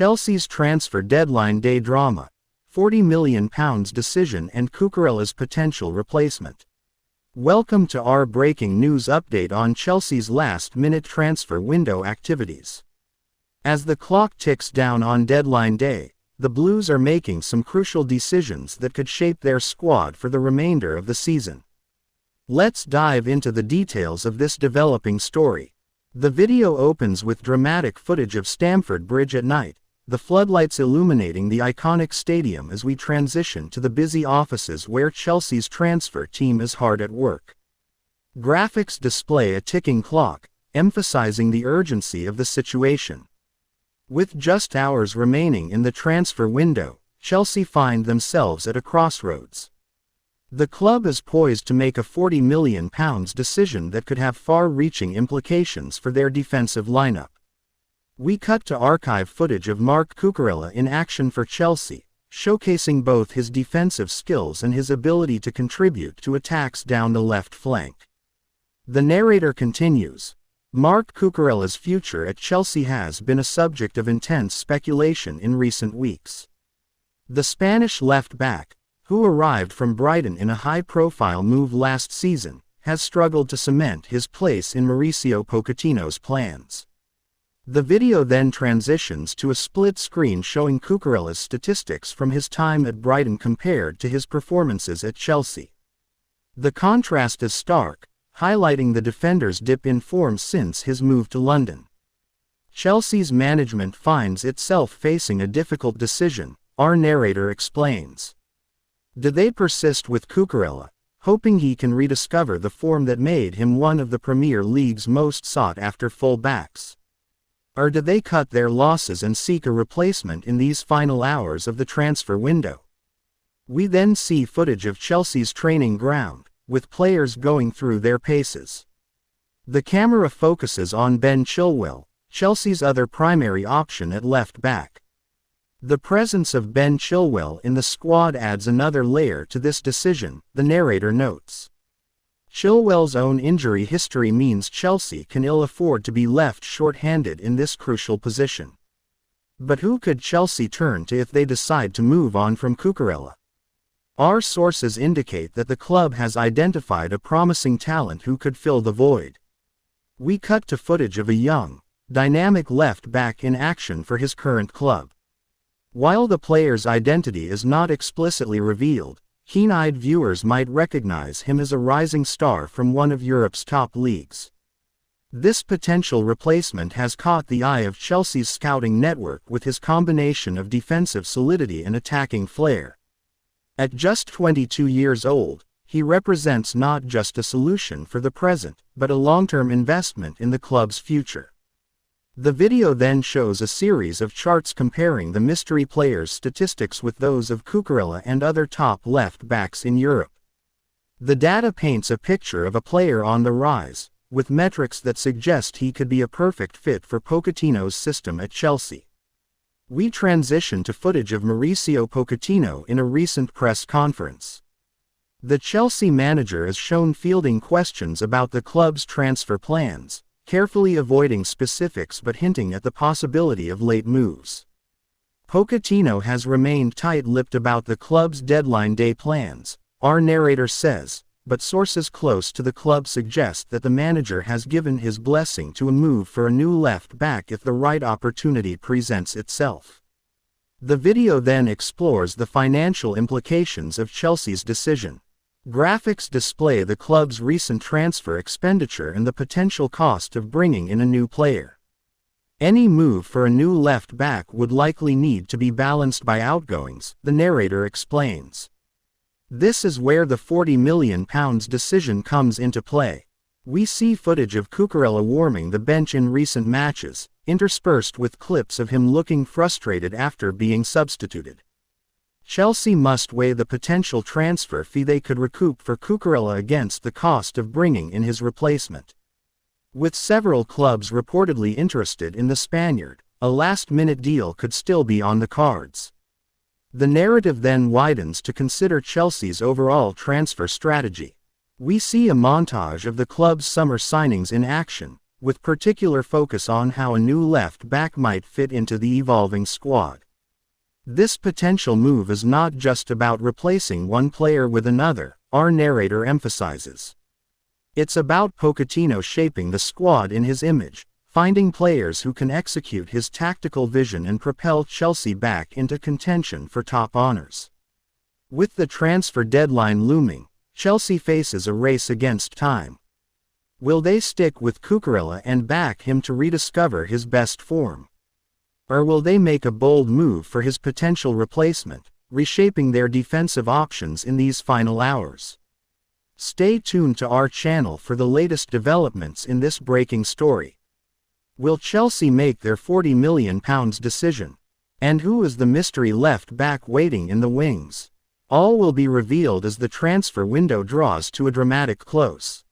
Chelsea's transfer deadline day drama, £40 million decision and Cucurella'S potential replacement. Welcome to our breaking news update on Chelsea's last-minute transfer window activities. As the clock ticks down on deadline day, the Blues are making some crucial decisions that could shape their squad for the remainder of the season. Let's dive into the details of this developing story. The video opens with dramatic footage of Stamford Bridge at night, the floodlights illuminating the iconic stadium as we transition to the busy offices where Chelsea's transfer team is hard at work. Graphics display a ticking clock, emphasizing the urgency of the situation. With just hours remaining in the transfer window, Chelsea find themselves at a crossroads. The club is poised to make a £40 million decision that could have far-reaching implications for their defensive lineup. We cut to archive footage of Marc Cucurella in action for Chelsea, showcasing both his defensive skills and his ability to contribute to attacks down the left flank. The narrator continues, Marc Cucurella'S future at Chelsea has been a subject of intense speculation in recent weeks. The Spanish left-back, who arrived from Brighton in a high-profile move last season, has struggled to cement his place in Mauricio Pochettino's plans. The video then transitions to a split screen showing Cucurella'S statistics from his time at Brighton compared to his performances at Chelsea. The contrast is stark, highlighting the defender's dip in form since his move to London. Chelsea's management finds itself facing a difficult decision, our narrator explains. Do they persist with Cucurella, hoping he can rediscover the form that made him one of the Premier League's most sought-after full-backs? Or do they cut their losses and seek a replacement in these final hours of the transfer window? We then see footage of Chelsea's training ground, with players going through their paces. The camera focuses on Ben Chilwell, Chelsea's other primary option at left-back. The presence of Ben Chilwell in the squad adds another layer to this decision, the narrator notes. Chilwell's own injury history means Chelsea can ill afford to be left short-handed in this crucial position. But who could Chelsea turn to if they decide to move on from Cucurella? Our sources indicate that the club has identified a promising talent who could fill the void. We cut to footage of a young, dynamic left-back in action for his current club. While the player's identity is not explicitly revealed, keen-eyed viewers might recognize him as a rising star from one of Europe's top leagues. This potential replacement has caught the eye of Chelsea's scouting network with his combination of defensive solidity and attacking flair. At just 22 years old, he represents not just a solution for the present, but a long-term investment in the club's future. The video then shows a series of charts comparing the mystery player's statistics with those of Cucurella and other top left-backs in Europe. The data paints a picture of a player on the rise, with metrics that suggest he could be a perfect fit for Pochettino's system at Chelsea. We transition to footage of Mauricio Pochettino in a recent press conference. The Chelsea manager is shown fielding questions about the club's transfer plans, carefully avoiding specifics but hinting at the possibility of late moves. Pochettino has remained tight-lipped about the club's deadline day plans, our narrator says, but sources close to the club suggest that the manager has given his blessing to a move for a new left-back if the right opportunity presents itself. The video then explores the financial implications of Chelsea's decision. Graphics display the club's recent transfer expenditure and the potential cost of bringing in a new player. Any move for a new left-back would likely need to be balanced by outgoings, the narrator explains. This is where the £40 million decision comes into play. We see footage of Cucurella warming the bench in recent matches, interspersed with clips of him looking frustrated after being substituted. Chelsea must weigh the potential transfer fee they could recoup for Cucurella against the cost of bringing in his replacement. With several clubs reportedly interested in the Spaniard, a last-minute deal could still be on the cards. The narrative then widens to consider Chelsea's overall transfer strategy. We see a montage of the club's summer signings in action, with particular focus on how a new left back might fit into the evolving squad. This potential move is not just about replacing one player with another, our narrator emphasizes. It's about Pochettino shaping the squad in his image, finding players who can execute his tactical vision and propel Chelsea back into contention for top honors. With the transfer deadline looming, Chelsea faces a race against time. Will they stick with Cucurella and back him to rediscover his best form? Or will they make a bold move for his potential replacement, reshaping their defensive options in these final hours? Stay tuned to our channel for the latest developments in this breaking story. Will Chelsea make their £40 million decision? And who is the mystery left back waiting in the wings? All will be revealed as the transfer window draws to a dramatic close.